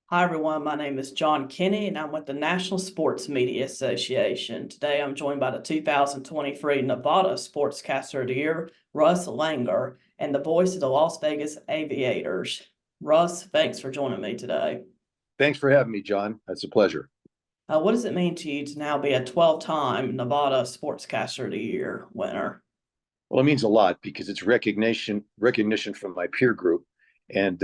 Hi, everyone. My name is John Kinney, and I'm with the National Sports Media Association. Today, I'm joined by the 2023 Nevada Sportscaster of the Year, Russ Langer, and the voice of the Las Vegas Aviators. Russ, thanks for joining me today. Thanks for having me, John. That's a pleasure. What does it mean to you to now be a 12-time Nevada Sportscaster of the Year winner? Well, it means a lot because it's recognition from my peer group, and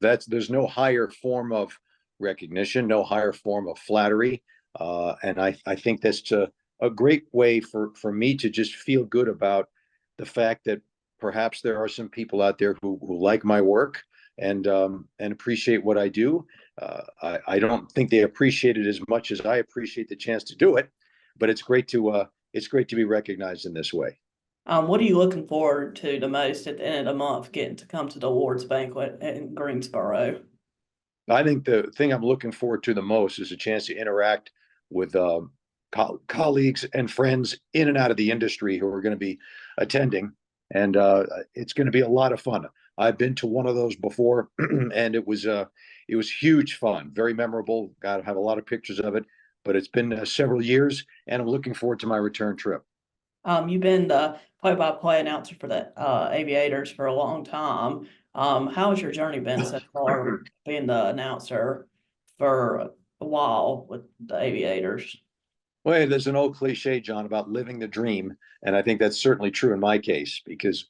there's no higher form of recognition, no higher form of flattery, and I think that's a great way for me to just feel good about the fact that perhaps there are some people out there who like my work and appreciate what I do. I don't think they appreciate it as much as I appreciate the chance to do it, but it's great to be recognized in this way. What are you looking forward to the most at the end of the month, getting to come to the awards banquet in Greensboro? I think the thing I'm looking forward to the most is a chance to interact with colleagues and friends in and out of the industry who are going to be attending, and it's going to be a lot of fun. I've been to one of those before, and it was huge fun, very memorable. Got to have a lot of pictures of it, but it's been several years, and I'm looking forward to my return trip. You've been the play-by-play announcer for the Aviators for a long time. How has your journey been so far, being the announcer for a while with the Aviators? Well, there's an old cliche, John, about living the dream, and I think that's certainly true in my case because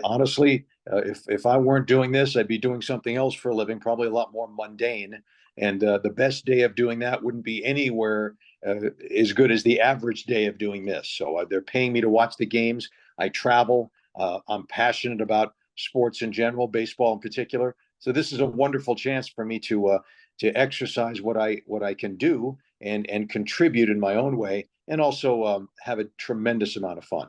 honestly, if I weren't doing this, I'd be doing something else for a living, probably a lot more mundane. And the best day of doing that wouldn't be anywhere as good as the average day of doing this. So they're paying me to watch the games. I travel. I'm passionate about sports in general, baseball in particular. So this is a wonderful chance for me to exercise what I can do and contribute in my own way, and also have a tremendous amount of fun.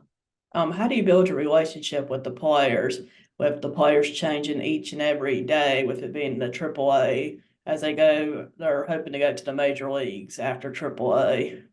How do you build your relationship with the players changing each and every day, with it being the AAA as they're hoping to go to the major leagues after AAA?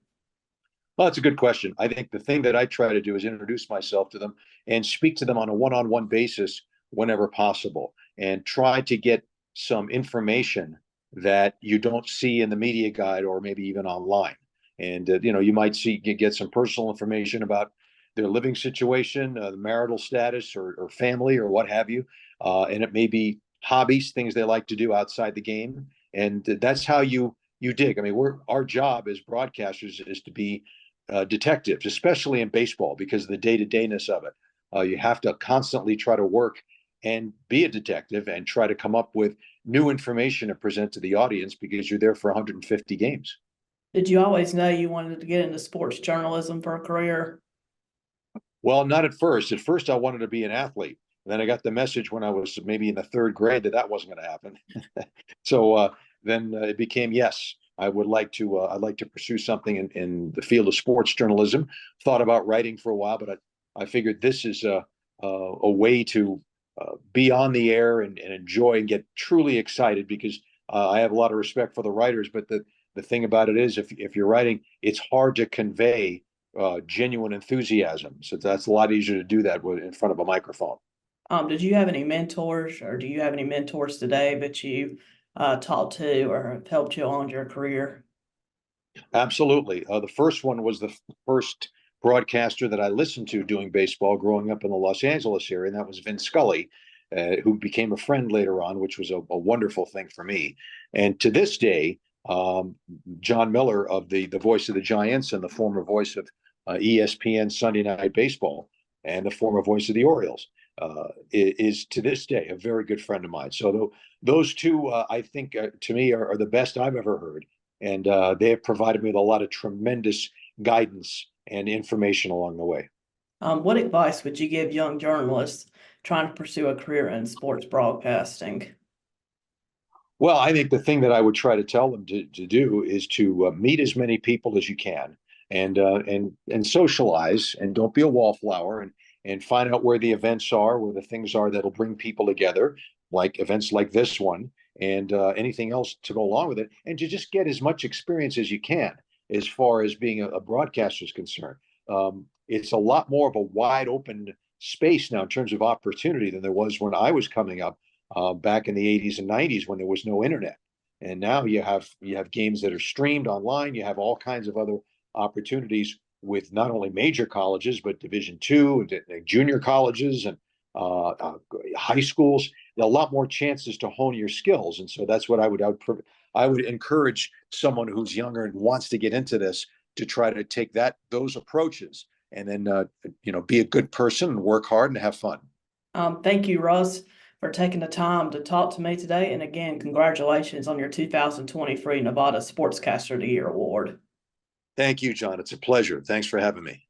Well, that's a good question. I think the thing that I try to do is introduce myself to them and speak to them on a one-on-one basis whenever possible, and try to get some information that you don't see in the media guide or maybe even online. And you might get some personal information about their living situation, the marital status, or family, or what have you. And it may be hobbies, things they like to do outside the game, and that's how you dig. I mean, our job as broadcasters is to be detectives, especially in baseball, because of the day-to-dayness of it. You have to constantly try to work and be a detective and try to come up with new information to present to the audience because you're there for 150 games. Did you always know you wanted to get into sports journalism for a career? Well, not at first. At first, I wanted to be an athlete. And then I got the message when I was maybe in the third grade that wasn't going to happen. So then it became yes. I'd like to pursue something in the field of sports journalism. Thought about writing for a while, but I figured this is a way to be on the air and enjoy and get truly excited because I have a lot of respect for the writers. But the thing about it is, if you're writing, it's hard to convey genuine enthusiasm. So that's a lot easier to do that in front of a microphone. Did you have any mentors, or do you have any mentors today that you talked to or have helped you along your career? Absolutely. The first one was the first broadcaster that I listened to doing baseball growing up in the Los Angeles area, and that was Vince Scully, who became a friend later on, which was a wonderful thing for me. And to this day, John Miller of the voice of the Giants and the former voice of ESPN Sunday Night Baseball and the former voice of the Orioles is to this day a very good friend of mine. So those two, I think, to me, are the best I've ever heard, and they have provided me with a lot of tremendous guidance and information along the way. What advice would you give young journalists trying to pursue a career in sports broadcasting? Well, I think the thing that I would try to tell them to do is to meet as many people as you can, and socialize, and don't be a wallflower, and find out where the events are, where the things are that'll bring people together, like events like this one, and anything else to go along with it, and to just get as much experience as you can as far as being a broadcaster is concerned. It's a lot more of a wide open space now in terms of opportunity than there was when I was coming up back in the 80s and 90s when there was no internet. And now you have games that are streamed online. You have all kinds of other opportunities with not only major colleges but Division II and junior colleges and high schools. There are a lot more chances to hone your skills, and so that's what I would encourage someone who's younger and wants to get into this to try to take those approaches, and then be a good person and work hard and have fun. Thank you, Russ, for taking the time to talk to me today. And again, congratulations on your 2023 Nevada Sportscaster of the Year award. Thank you, John. It's a pleasure. Thanks for having me.